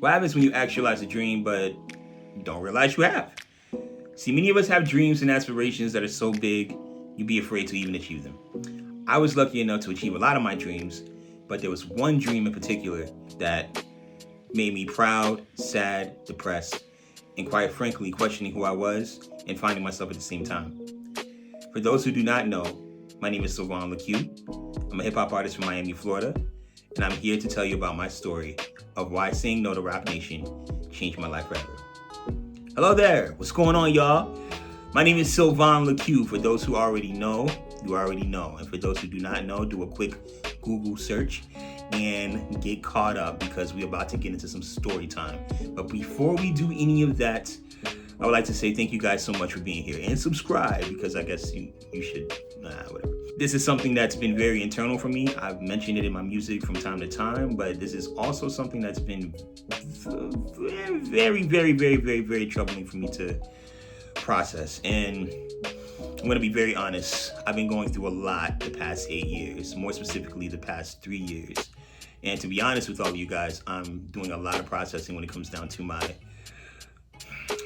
What happens when you actualize a dream but don't realize you have? See, many of us have dreams and aspirations that are so big, you'd be afraid to even achieve them. I was lucky enough to achieve a lot of my dreams, but there was one dream in particular that made me proud, sad, depressed, and quite frankly, questioning who I was and finding myself at the same time. For those who do not know, my name is Sylvan, LaCue. I'm a hip-hop artist from Miami, Florida, and I'm here to tell you about my story of why saying no to ROC Nation changed my life forever. Hello there, what's going on, y'all? My name is Sylvan LaCue. For those who already know, you already know. And for those who do not know, do a quick Google search and get caught up because we're about to get into some story time. But before we do any of that, I would like to say thank you guys so much for being here and subscribe because I guess you should, whatever. This is something that's been very internal for me. I've mentioned it in my music from time to time, but this is also something that's been very, very, very, very, very troubling for me to process. And I'm gonna be very honest, I've been going through a lot the past 8 years, more specifically the past 3 years. And to be honest with all of you guys, I'm doing a lot of processing when it comes down to my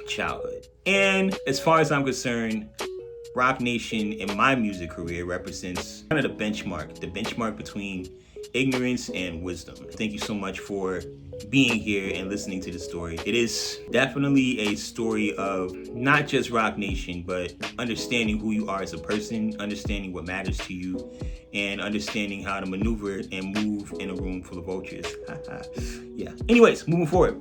childhood. And as far as I'm concerned, ROC Nation in my music career represents kind of the benchmark between ignorance and wisdom. Thank you so much for being here and listening to the story. It is definitely a story of not just ROC Nation, but understanding who you are as a person, understanding what matters to you, and understanding how to maneuver and move in a room full of vultures. Yeah. Anyways, moving forward.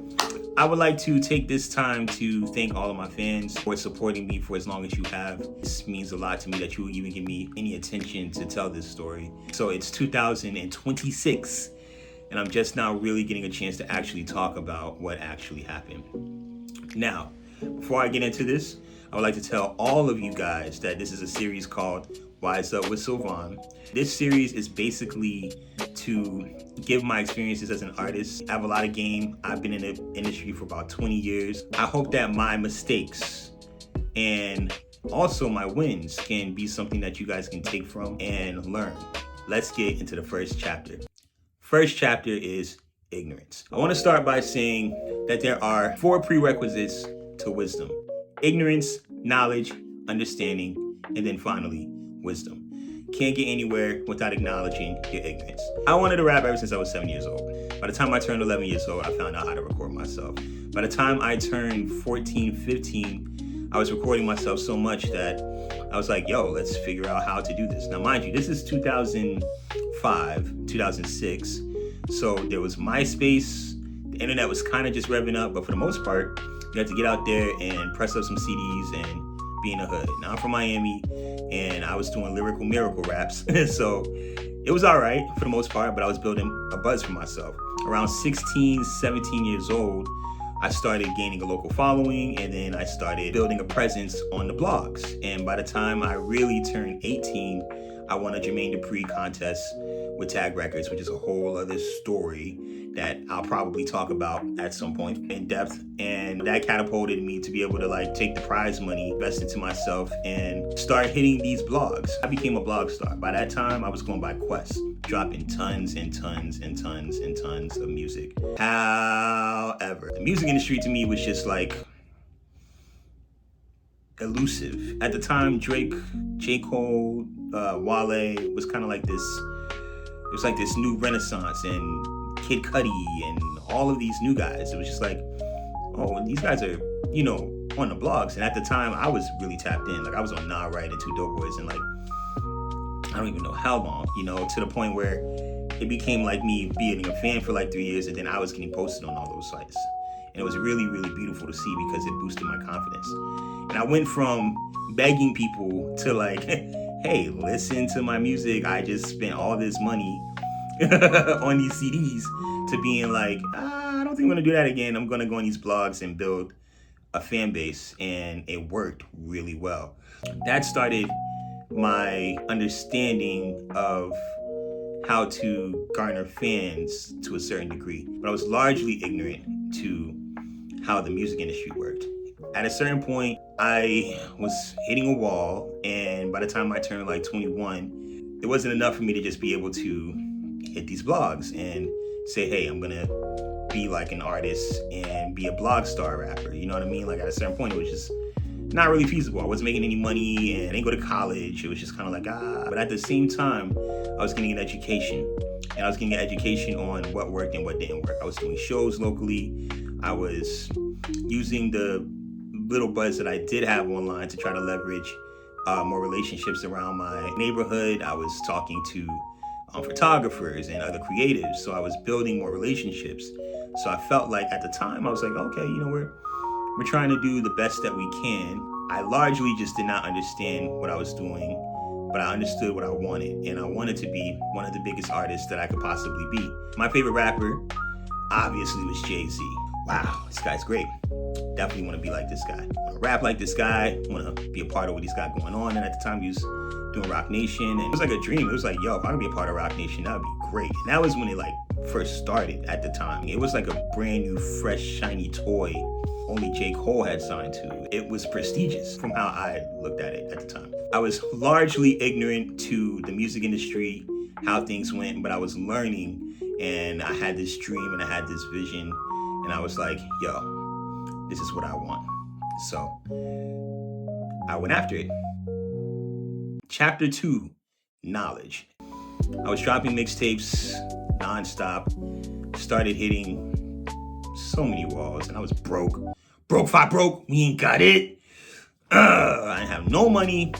I would like to take this time to thank all of my fans for supporting me for as long as you have. This means a lot to me that you would even give me any attention to tell this story. So it's 2026, and I'm just now really getting a chance to actually talk about what actually happened. Now, before I get into this, I would like to tell all of you guys that this is a series called WiseUp with Sylvan. This series is basically to give my experiences as an artist. I have a lot of game. I've been in the industry for about 20 years. I hope that my mistakes and also my wins can be something that you guys can take from and learn. Let's get into the first chapter. First chapter is ignorance. I want to start by saying that there are 4 prerequisites to wisdom: ignorance, knowledge, understanding, and then finally, wisdom. Can't get anywhere without acknowledging your ignorance. I wanted to rap ever since I was 7 years old. By the time I turned 11 years old, I found out how to record myself. By the time I turned 14, 15, I was recording myself so much that I was like, yo, let's figure out how to do this. Now, mind you, this is 2005, 2006. So there was MySpace. The internet was kind of just revving up, but for the most part, you had to get out there and press up some CDs and be in the hood. Now I'm from Miami and I was doing lyrical miracle raps. So it was all right for the most part, but I was building a buzz for myself. Around 16, 17 years old, I started gaining a local following, and then I started building a presence on the blogs. And by the time I really turned 18, I won a Jermaine Dupri contest with Tag Records, which is a whole other story that I'll probably talk about at some point in depth. And that catapulted me to be able to take the prize money, invest into myself, and start hitting these blogs. I became a blog star. By that time, I was going by Quest, dropping tons and tons and tons and tons of music. However, the music industry to me was just elusive. At the time, Drake, J. Cole, Wale was kind of like this. It was like this new renaissance, and Kid Cudi and all of these new guys. It was just like, oh, these guys are, on the blogs. And at the time, I was really tapped in. I was on Nah Right and Two Dope Boys, and I don't even know how long, to the point where it became like me being a fan for 3 years, and then I was getting posted on all those sites. And it was really, really beautiful to see because it boosted my confidence. And I went from begging people to hey, listen to my music. I just spent all this money on these CDs, to being I don't think I'm gonna do that again. I'm gonna go on these blogs and build a fan base. And it worked really well. That started my understanding of how to garner fans to a certain degree. But I was largely ignorant to how the music industry worked. At a certain point, I was hitting a wall, and by the time I turned 21, it wasn't enough for me to just be able to hit these blogs and say, hey, I'm gonna be like an artist and be a blog star rapper. You know what I mean? Like at a certain point, it was just not really feasible. I wasn't making any money and I didn't go to college. It was just kind of like, But at the same time, I was getting an education. And I was getting an education on what worked and what didn't work. I was doing shows locally. I was using the little buzz that I did have online to try to leverage more relationships around my neighborhood. I was talking to photographers and other creatives. So I was building more relationships. So I felt like at the time, I was like, okay, we're trying to do the best that we can. I largely just did not understand what I was doing, but I understood what I wanted. And I wanted to be one of the biggest artists that I could possibly be. My favorite rapper, obviously, was Jay-Z. Wow, this guy's great. Definitely want to be like this guy. Want to rap like this guy. Want to be a part of what he's got going on. And at the time, he was doing ROC Nation. And it was like a dream. It was like, yo, if I could be a part of ROC Nation, that would be great. And that was when it first started at the time. It was like a brand new, fresh, shiny toy only J. Cole had signed to. It was prestigious from how I looked at it at the time. I was largely ignorant to the music industry, how things went, but I was learning and I had this dream and I had this vision and I was like, yo, this is what I want. So I went after it. Chapter 2, knowledge. I was dropping mixtapes nonstop, started hitting so many walls, and I was broke. Broke, we ain't got it. I didn't have no money.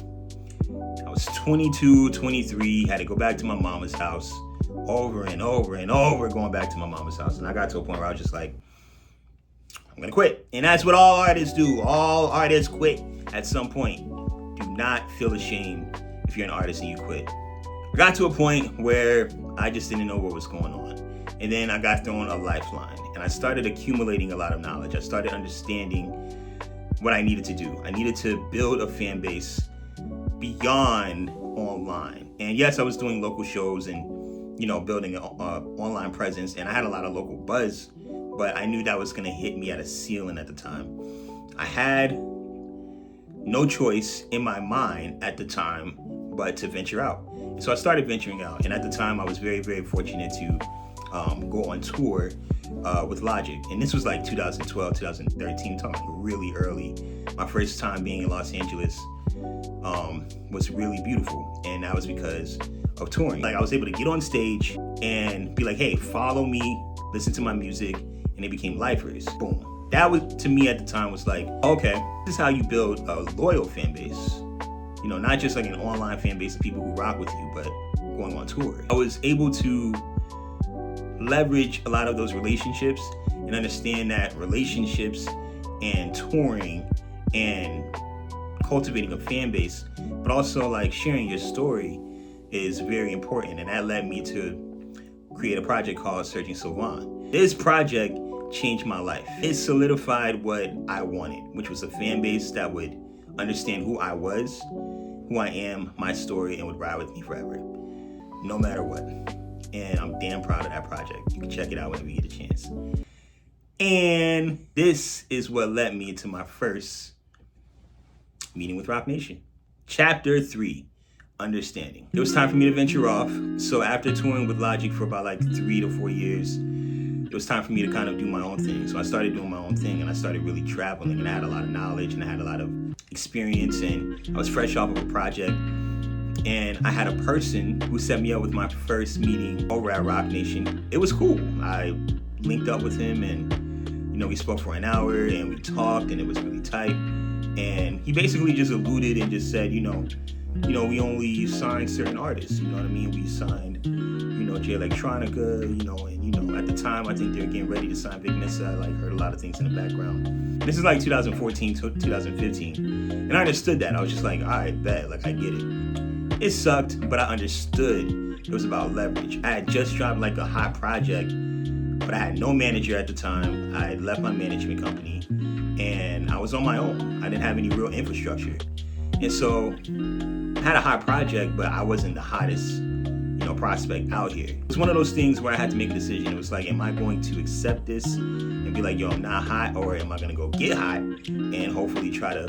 I was 22, 23, had to go back to my mama's house over and over and over, going back to my mama's house. And I got to a point where I was just like, I'm gonna quit. And that's what all artists do. All artists quit at some point. Do not feel ashamed if you're an artist and you quit. I got to a point where I just didn't know what was going on. And then I got thrown a lifeline and I started accumulating a lot of knowledge. I started understanding what I needed to do. I needed to build a fan base beyond online. And yes, I was doing local shows and, building an online presence. And I had a lot of local buzz, but I knew that was going to hit me at a ceiling at the time. I had no choice in my mind at the time but to venture out. So I started venturing out. And at the time, I was very, very fortunate to go on tour with Logic. And this was like 2012, 2013, talking really early. My first time being in Los Angeles was really beautiful. And that was because of touring. I was able to get on stage and be like, hey, follow me, listen to my music. And they became lifers. Boom. That was, to me at the time, was like, okay, this is how you build a loyal fan base. Not just like an online fan base of people who rock with you, but going on tour. I was able to leverage a lot of those relationships and understand that relationships and touring and cultivating a fan base, but also sharing your story is very important. And that led me to create a project called Searching Sylvan. This project changed my life. It solidified what I wanted, which was a fan base that would understand who I was, who I am, my story, and would ride with me forever, no matter what. And I'm damn proud of that project. You can check it out whenever you get a chance. And this is what led me to my first meeting with ROC Nation. Chapter 3, understanding. It was time for me to venture off. So after touring with Logic for about 3 to 4 years, it was time for me to kind of do my own thing. So I started doing my own thing and I started really traveling, and I had a lot of knowledge and I had a lot of experience, and I was fresh off of a project. And I had a person who set me up with my first meeting over at ROC Nation. It was cool. I linked up with him and, we spoke for an hour and we talked and it was really tight. And he basically just alluded and just said, we only signed certain artists, you know what I mean? We signed, J Electronica, and, at the time, I think they were getting ready to sign Big Missa. I heard a lot of things in the background. This is 2014 to 2015. And I understood that. I was just like, all right, bet, I get it. It sucked, but I understood it was about leverage. I had just dropped a hot project, but I had no manager at the time. I had left my management company and I was on my own. I didn't have any real infrastructure. And so I had a hot project, but I wasn't the hottest, prospect out here. It was one of those things where I had to make a decision. It was am I going to accept this and be yo, I'm not hot, or am I going to go get hot and hopefully try to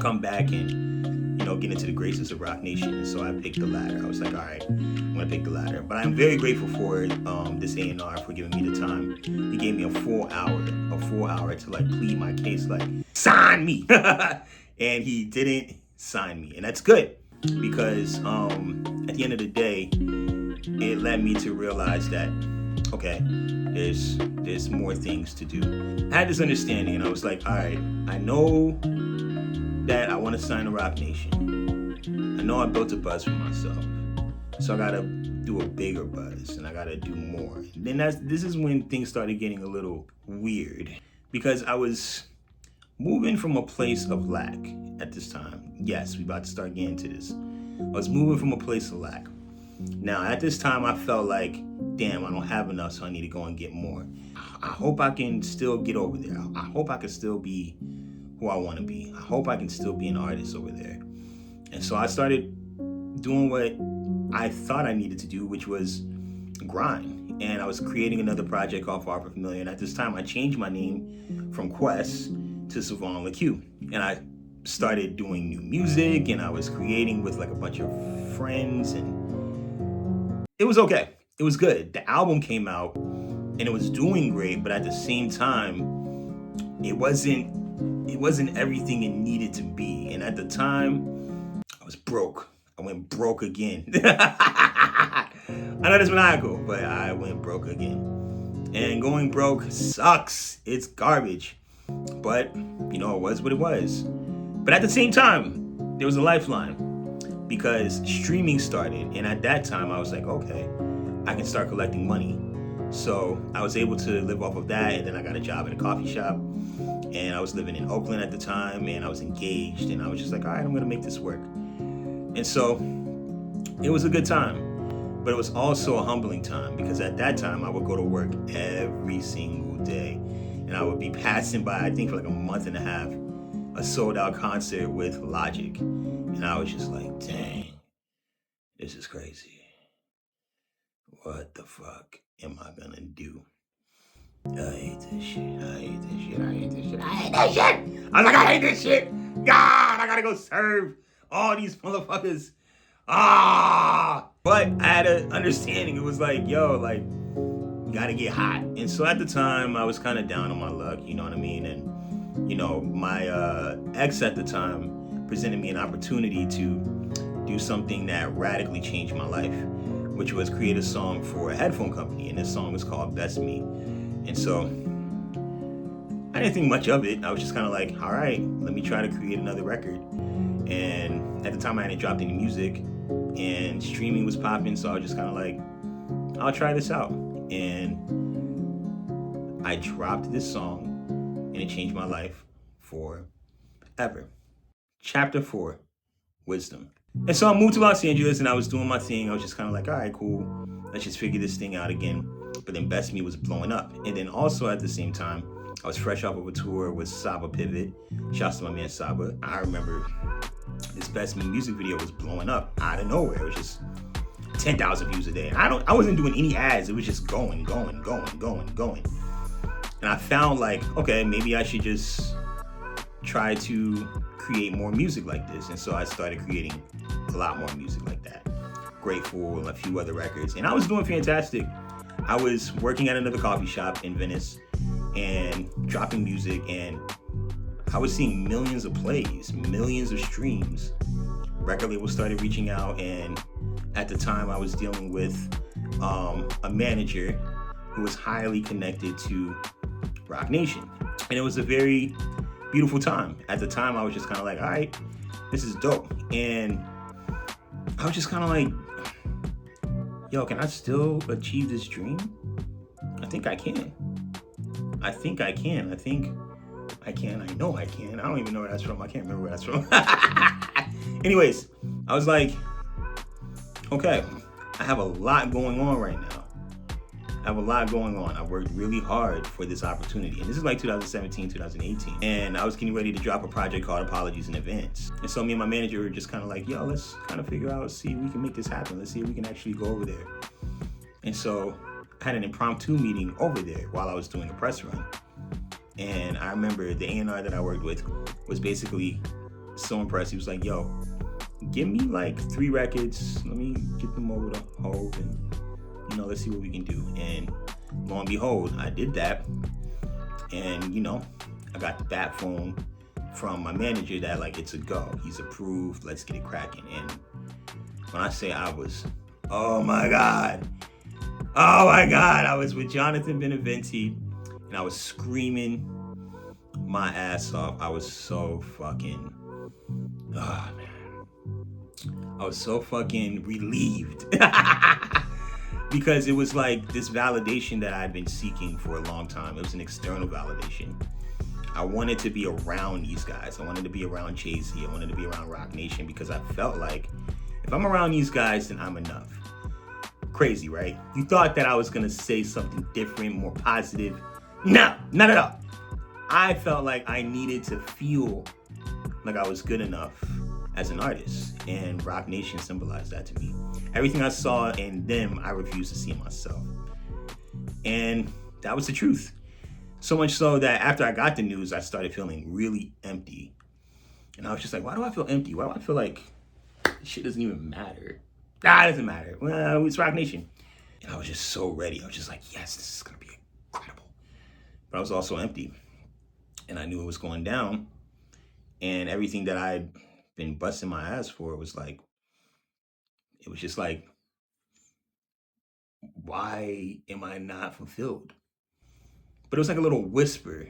come back and, get into the graces of ROC Nation. And so I picked the latter. I was like, all right, I'm gonna pick the latter. But I'm very grateful for this A&R for giving me the time. He gave me a full hour to like plead my case, like sign me. And he didn't sign me, and that's good because at the end of the day, it led me to realize that okay, there's more things to do. I had this understanding, and I was like, all right, I know that I want to sign to ROC Nation. I know I built a buzz for myself, so I gotta do a bigger buzz, and I gotta do more. And then this is when things started getting a little weird because I was moving from a place of lack at this time. Yes, we about to start getting to this. I was moving from a place of lack. Now, at this time, I felt like, damn, I don't have enough, so I need to go and get more. I hope I can still get over there. I hope I can still be who I want to be. I hope I can still be an artist over there. And so I started doing what I thought I needed to do, which was grind. And I was creating another project called Far From Familiar. And at this time, I changed my name from Quest to Sylvan LaCue. And I started doing new music, and I was creating with like a bunch of friends, and it was okay. It was good. The album came out and it was doing great, but at the same time, it wasn't everything it needed to be. And at the time, I was broke. I went broke again. I know that's maniacal, but I went broke again. And going broke sucks. It's garbage. But, it was what it was. But at the same time, there was a lifeline because streaming started. And at that time, I was like, okay, I can start collecting money. So I was able to live off of that. And then I got a job at a coffee shop. And I was living in Oakland at the time. And I was engaged. And I was just like, all right, I'm going to make this work. And so it was a good time. But it was also a humbling time because at that time, I would go to work every single day. And I would be passing by, I think for like a month and a half, a sold out concert with Logic. And I was just like, dang, this is crazy. What the fuck am I gonna do? I hate this shit. I hate this shit. I hate this shit. I hate this shit. I was like, I hate this shit. God, I gotta go serve all these motherfuckers. But I had an understanding. It was like, yo, like, you gotta get hot. And so at the time, I was kind of down on my luck, you know what I mean? And, my ex at the time presented me an opportunity to do something that radically changed my life, which was create a song for a headphone company. And this song was called Best Me. And so I didn't think much of it. I was just kind of like, all right, let me try to create another record. And at the time, I hadn't dropped any music and streaming was popping. So I was just kind of like, I'll try this out. And I dropped this song and it changed my life forever. Chapter 4, Wisdom. And so I moved to Los Angeles and I was doing my thing. I was just kind of like, all right, cool. Let's just figure this thing out again. But then Best Me was blowing up. And then also at the same time, I was fresh off of a tour with Saba Pivot. Shouts to my man Saba. I remember this Best Me music video was blowing up out of nowhere. It was just 10,000 views a day. And I wasn't doing any ads. It was just going. And I found like, okay, maybe I should just try to create more music like this. And so I started creating a lot more music like that. Grateful and a few other records. And I was doing fantastic. I was working at another coffee shop in Venice and dropping music, and I was seeing millions of plays, millions of streams. Record labels started reaching out, and at the time I was dealing with a manager who was highly connected to ROC Nation. And it was a very beautiful time. At the time, I was just kind of like, all right, this is dope. And I was just kind of like, yo, can I still achieve this dream? I think I can. I know I can. I don't even know where that's from. I can't remember where that's from. Anyways, I was like, okay, I have a lot going on right now. I worked really hard for this opportunity. And this is like 2017, 2018. And I was getting ready to drop a project called Apologies in Advance. And so me and my manager were just kind of like, yo, let's kind of figure out, see if we can make this happen. Let's see if we can actually go over there. And so I had an impromptu meeting over there while I was doing a press run. And I remember the A&R that I worked with was basically so impressed. He was like, yo, give me like 3 records. Let me get them over to Hove and, you know, let's see what we can do. And lo and behold, I did that. And, you know, I got the bat phone from my manager that like, it's a go. He's approved. Let's get it cracking. And when I say I was, oh my God, I was with Jonathan Beneventi and I was screaming my ass off. I was so fucking, oh man. I was so fucking relieved because it was like this validation that I'd been seeking for a long time. It was an external validation. I wanted to be around these guys. I wanted to be around Jay-Z. I wanted to be around ROC Nation because I felt like if I'm around these guys, then I'm enough. Crazy, right? You thought that I was gonna say something different, more positive. No, not at all. I felt like I needed to feel like I was good enough as an artist, and ROC Nation symbolized that to me. Everything I saw in them, I refused to see in myself. And that was the truth. So much so that after I got the news, I started feeling really empty. And I was just like, why do I feel empty? Why do I feel like this shit doesn't even matter? It doesn't matter. Well, it's ROC Nation. And I was just so ready. I was just like, yes, this is gonna be incredible. But I was also empty. And I knew it was going down. And everything that I'd been busting my ass for was like, it was just like, why am I not fulfilled? But it was like a little whisper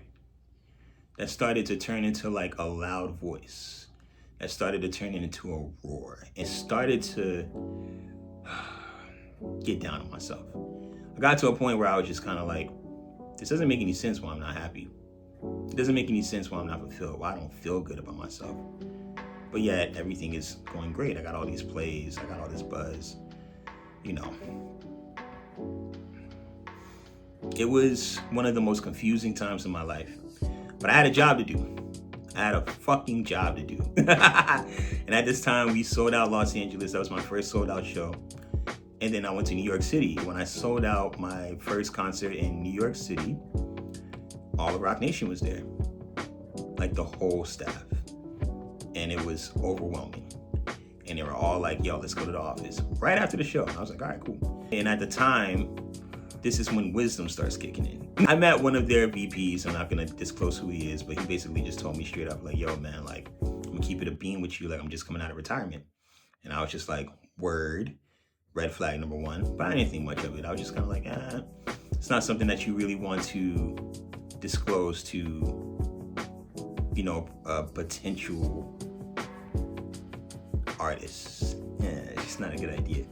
that started to turn into like a loud voice, that started to turn into a roar, and started to get down on myself. I got to a point where I was just kind of like, this doesn't make any sense why I'm not happy. It doesn't make any sense why I'm not fulfilled, why I don't feel good about myself. But yet everything is going great. I got all these plays, I got all this buzz, you know. It was one of the most confusing times in my life. But I had a job to do. I had a fucking job to do. And at this time, we sold out Los Angeles. That was my first sold out show. And then I went to New York City. When I sold out my first concert in New York City, all of ROC Nation was there. Like the whole staff. And it was overwhelming. And they were all like, yo, let's go to the office. Right after the show. I was like, all right, cool. And at the time, this is when wisdom starts kicking in. I met one of their VPs. I'm not gonna disclose who he is, but he basically just told me straight up, like, yo, man, like, I'm gonna keep it a beam with you. Like, I'm just coming out of retirement. And I was just like, word, red flag number 1. But I didn't think much of it. I was just kind of like, it's not something that you really want to disclose to, you know, a potential artist. Yeah, it's just not a good idea.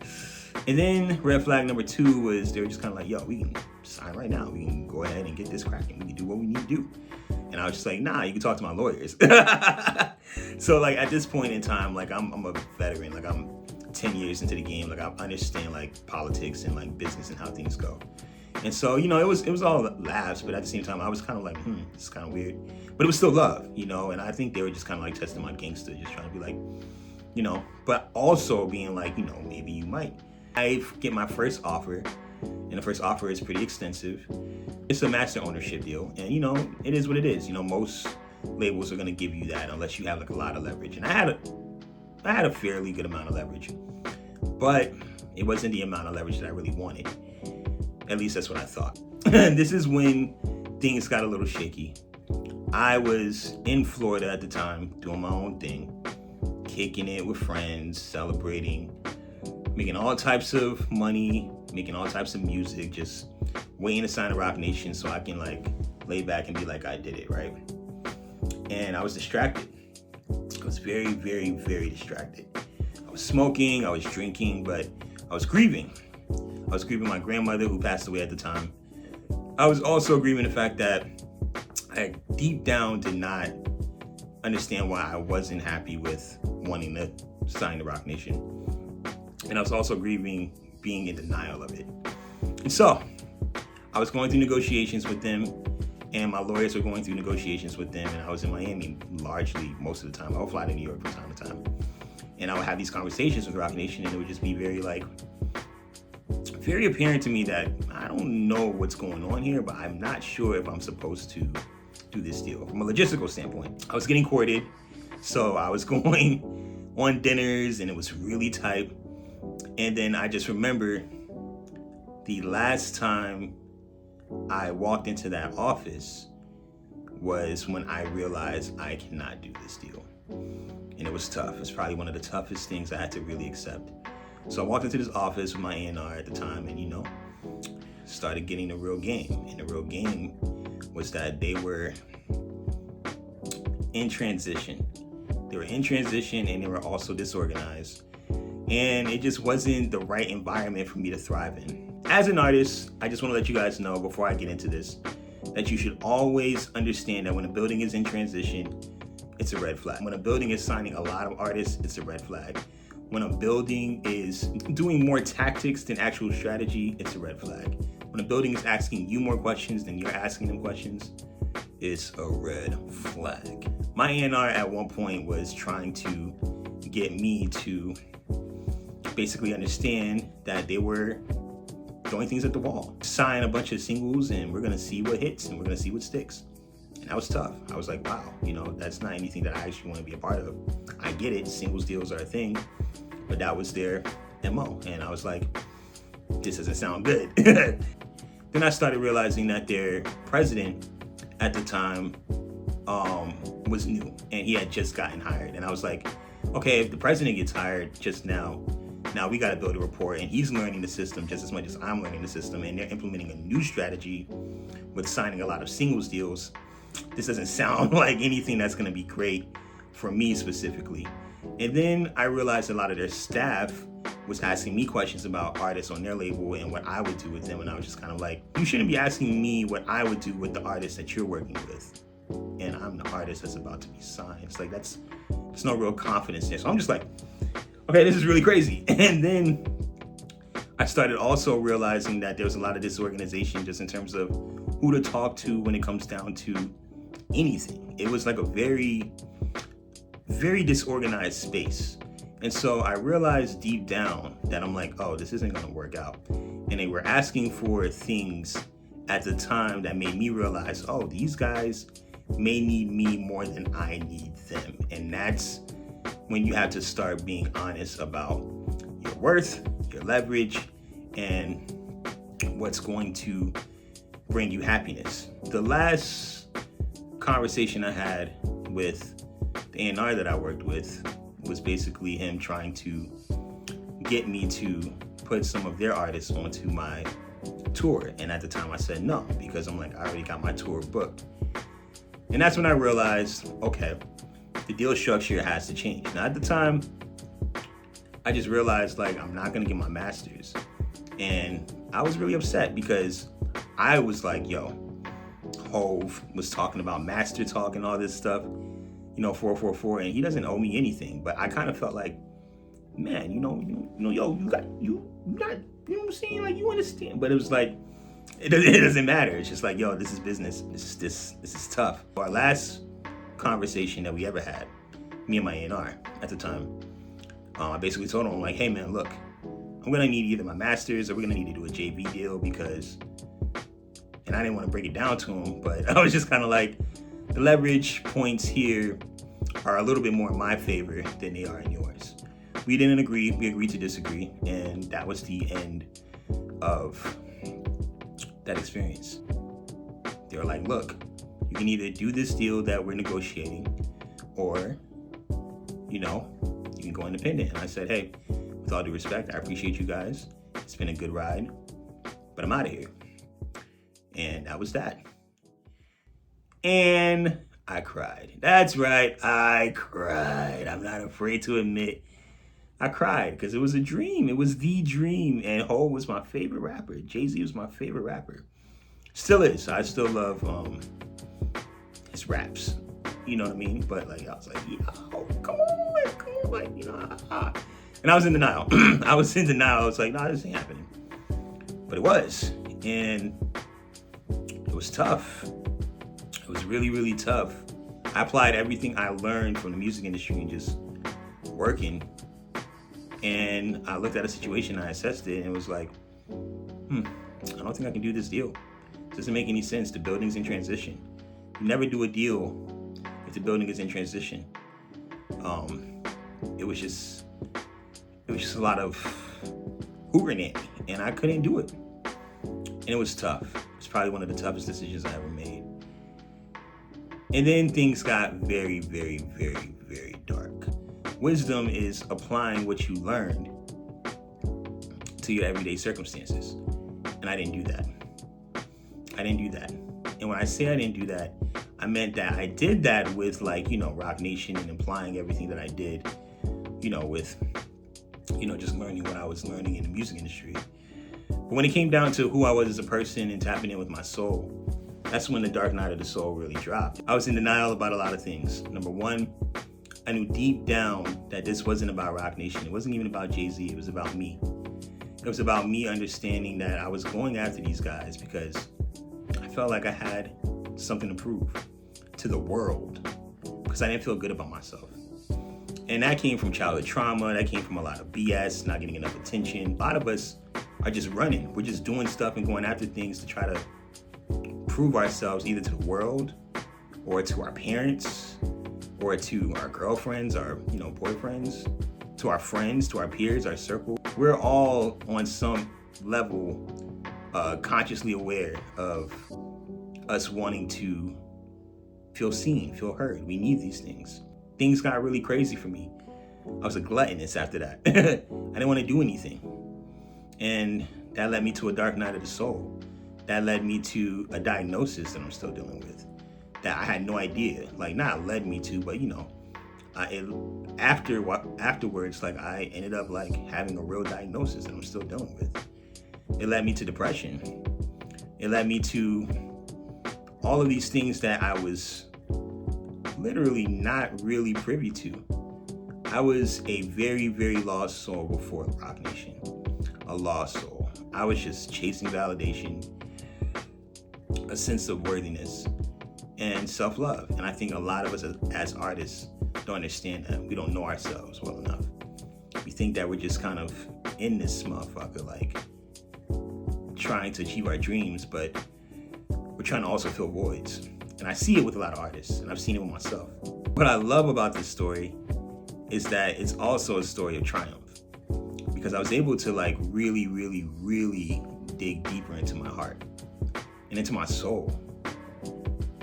And then red flag number 2 was they were just kind of like, yo, we can sign right now. We can go ahead and get this cracking. We can do what we need to do. And I was just like, nah, you can talk to my lawyers. So like at this point in time, like I'm a veteran. Like I'm 10 years into the game. Like I understand like politics and like business and how things go. And so, you know, it was all laughs, but at the same time, I was kind of like, this is kind of weird. But it was still love, you know? And I think they were just kind of like testing my gangster, just trying to be like, you know, but also being like, you know, maybe you might. I get my first offer, and the first offer is pretty extensive. It's a master ownership deal, and you know, it is what it is. You know, most labels are gonna give you that unless you have like a lot of leverage. And I had a fairly good amount of leverage, but it wasn't the amount of leverage that I really wanted. At least that's what I thought. This is when things got a little shaky. I was in Florida at the time, doing my own thing, kicking it with friends, celebrating, making all types of money, making all types of music, just waiting to sign a ROC Nation so I can like lay back and be like, I did it, right? And I was distracted. I was very, very, very distracted. I was smoking, I was drinking, but I was grieving. I was grieving my grandmother who passed away at the time. I was also grieving the fact that I deep down did not understand why I wasn't happy with wanting to sign the ROC Nation. And I was also grieving being in denial of it. And so I was going through negotiations with them, and my lawyers were going through negotiations with them, and I was in Miami largely most of the time. I would fly to New York from time to time. And I would have these conversations with ROC Nation, and it would just be very apparent to me that I don't know what's going on here, but I'm not sure if I'm supposed to do this deal. From a logistical standpoint, I was getting courted, so I was going on dinners, and it was really tight. And then I just remember the last time I walked into that office was when I realized I cannot do this deal. And it was tough. It's probably one of the toughest things I had to really accept. So I walked into this office with my A&R at the time and, started getting the real game. And the real game was that they were in transition. They were in transition and they were also disorganized. And it just wasn't the right environment for me to thrive in. As an artist, I just want to let you guys know before I get into this, that you should always understand that when a building is in transition, it's a red flag. When a building is signing a lot of artists, it's a red flag. When a building is doing more tactics than actual strategy, it's a red flag. When a building is asking you more questions than you're asking them questions, it's a red flag. My A&R at one point was trying to get me to basically understand that they were throwing things at the wall. Sign a bunch of singles and we're gonna see what hits and we're gonna see what sticks. And that was tough. I was like, wow, that's not anything that I actually want to be a part of. I get it, singles deals are a thing, but that was their MO. And I was like, this doesn't sound good. Then I started realizing that their president at the time was new and he had just gotten hired. And I was like, okay, if the president gets hired just now we got to build a rapport, and he's learning the system just as much as I'm learning the system, and they're implementing a new strategy with signing a lot of singles deals. This doesn't sound like anything that's going to be great for me specifically. And then I realized a lot of their staff was asking me questions about artists on their label and what I would do with them, and I was just kind of like, you shouldn't be asking me what I would do with the artists that you're working with, and I'm the artist that's about to be signed. It's like, there's no real confidence there. So I'm just like, okay, this is really crazy. And then I started also realizing that there was a lot of disorganization just in terms of who to talk to when it comes down to anything. It was like a very, very disorganized space. And so I realized deep down that I'm like, oh, this isn't gonna work out. And they were asking for things at the time that made me realize, oh, these guys may need me more than I need them. And that's when you have to start being honest about your worth, your leverage, and what's going to bring you happiness. The last conversation I had with the A&R that I worked with was basically him trying to get me to put some of their artists onto my tour. And at the time I said no, because I'm like, I already got my tour booked. And that's when I realized, okay, the deal structure has to change. Now at the time, I just realized like, I'm not gonna get my masters. And I was really upset because I was like, yo, Hove was talking about master talk and all this stuff, 444, and he doesn't owe me anything. But I kind of felt like, man, yo, you got, you know what I'm saying? Like, you understand. But it was like, it doesn't matter. It's just like, yo, this is business. This is tough. Our last conversation that we ever had, me and my A&R at the time, I basically told him, like, hey man, look, I'm gonna need either my masters or we're gonna need to do a JV deal because, and I didn't want to break it down to him, but I was just kind of like, the leverage points here are a little bit more in my favor than they are in yours. We didn't agree, we agreed to disagree, and that was the end of that experience. They were like, look, you can either do this deal that we're negotiating or, you can go independent. And I said, hey, with all due respect, I appreciate you guys. It's been a good ride, but I'm out of here. And that was that. And I cried. That's right, I cried. I'm not afraid to admit I cried because it was a dream. It was the dream. And Hov was my favorite rapper. Jay-Z was my favorite rapper. Still is. I still love his raps. You know what I mean? But like, I was like, yo, come on, like, And I was in denial. I was in denial. I was like, nah, this ain't happening. But it was. And it was tough. It was really, really tough. I applied everything I learned from the music industry and just working. And I looked at a situation, I assessed it, and it was like, I don't think I can do this deal. It doesn't make any sense. The building's in transition. You never do a deal if the building is in transition. it was just a lot of hoovering at me, and I couldn't do it. And it was tough. It's probably one of the toughest decisions I ever made. And then things got very, very, very, very dark. Wisdom is applying what you learned to your everyday circumstances. And I didn't do that. And when I say I didn't do that, I meant that I did that with ROC Nation and applying everything that I did, with, just learning what I was learning in the music industry. But when it came down to who I was as a person and tapping in with my soul, that's when the dark night of the soul really dropped. I was in denial about a lot of things. Number one, I knew deep down that this wasn't about ROC Nation. It wasn't even about Jay-Z. It was about me. It was about me understanding that I was going after these guys because I felt like I had something to prove to the world because I didn't feel good about myself. And that came from childhood trauma. That came from a lot of BS, not getting enough attention. A lot of us are just running. We're just doing stuff and going after things to try to prove ourselves either to the world or to our parents or to our girlfriends, our boyfriends, to our friends, to our peers, our circle. We're all on some level consciously aware of us wanting to feel seen, feel heard. We need these things. Things got really crazy for me. I was a gluttonous after that. I didn't want to do anything. And that led me to a dark night of the soul. That led me to a diagnosis that I'm still dealing with. That I had no idea. Not led me to, but afterwards, I ended up having a real diagnosis that I'm still dealing with. It led me to depression. It led me to all of these things that I was literally not really privy to. I was a very, very lost soul before ROC Nation. A lost soul. I was just chasing validation, a sense of worthiness, and self-love. And I think a lot of us as artists don't understand that. We don't know ourselves well enough. We think that we're just kind of in this motherfucker, trying to achieve our dreams, but we're trying to also fill voids. And I see it with a lot of artists, and I've seen it with myself. What I love about this story is that it's also a story of triumph, because I was able to really, really, really dig deeper into my heart and into my soul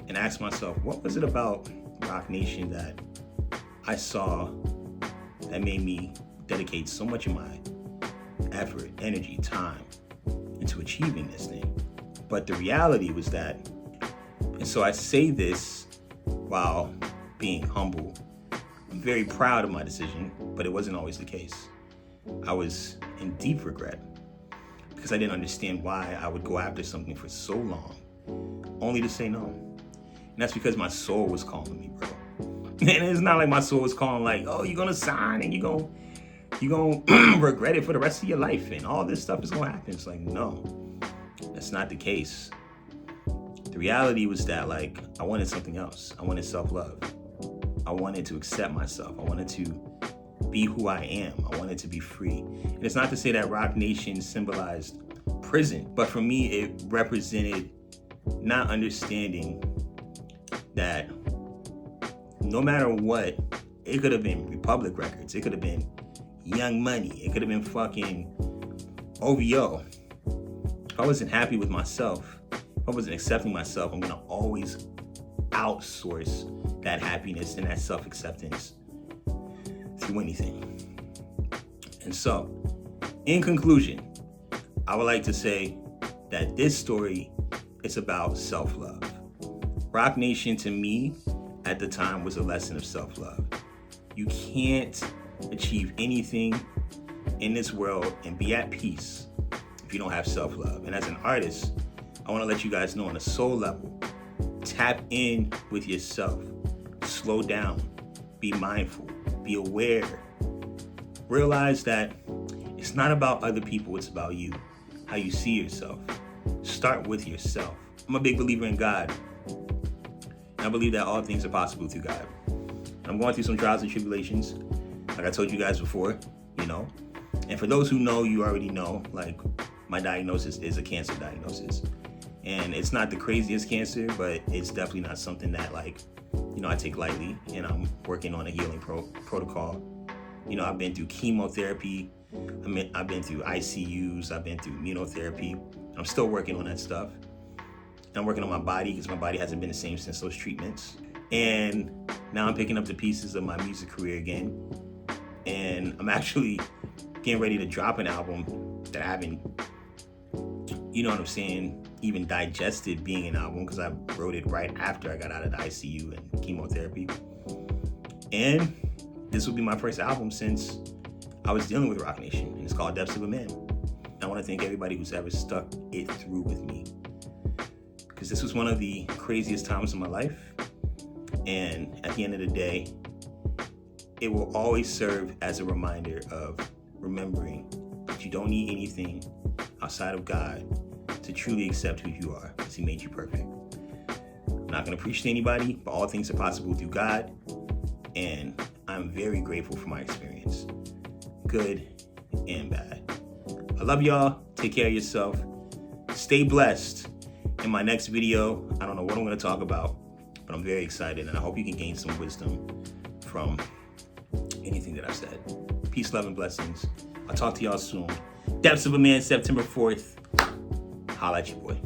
and ask myself, what was it about ROC Nation that I saw that made me dedicate so much of my effort, energy, time into achieving this thing? But the reality was that, and so I say this while being humble, I'm very proud of my decision, but it wasn't always the case. I was in deep regret because I didn't understand why I would go after something for so long, only to say no. And that's because my soul was calling me, bro. And it's not like my soul was calling oh, you're gonna sign and you're gonna regret it for the rest of your life and all this stuff is gonna happen. It's no, that's not the case. The reality was that I wanted something else. I wanted self-love. I wanted to accept myself. I wanted to be who I am. I wanted to be free. And it's not to say that ROC Nation symbolized prison, but for me, it represented not understanding that no matter what, it could have been Republic Records. It could have been Young Money. It could have been fucking OVO. If I wasn't happy with myself, if I wasn't accepting myself, I'm gonna always outsource that happiness and that self-acceptance through anything. And so, in conclusion, I would like to say that this story is about self-love. ROC Nation to me at the time was a lesson of self-love. You can't achieve anything in this world and be at peace if you don't have self-love. And as an artist, I want to let you guys know on a soul level, tap in with yourself, slow down, be mindful, be aware. Realize that it's not about other people, it's about you, how you see yourself. Start with yourself. I'm a big believer in God. I believe that all things are possible through God. And I'm going through some trials and tribulations, like I told you guys before, And for those who know, you already know, my diagnosis is a cancer diagnosis. And it's not the craziest cancer, but it's definitely not something that I take lightly. And I'm working on a healing protocol You know, I've been through chemotherapy. I've been through ICUs. I've been through immunotherapy. I'm still working on that stuff. And I'm working on my body because my body hasn't been the same since those treatments. And now I'm picking up the pieces of my music career again. And I'm actually getting ready to drop an album that I haven't, you know what I'm saying, even digested being an album, because I wrote it right after I got out of the ICU and chemotherapy. And this will be my first album since I was dealing with ROC Nation, and it's called Depths of a Man. I want to thank everybody who's ever stuck it through with me, because this was one of the craziest times of my life. And at the end of the day, it will always serve as a reminder of remembering that you don't need anything outside of God to truly accept who you are, because He made you perfect. I'm not going to preach to anybody, but all things are possible through God. And I'm very grateful for my experience, good and bad. I love y'all. Take care of yourself. Stay blessed. In my next video, I don't know what I'm going to talk about, but I'm very excited, and I hope you can gain some wisdom from anything that I've said. Peace, love, and blessings. I'll talk to y'all soon. Depths of a Man, September 4th. Holla at your boy.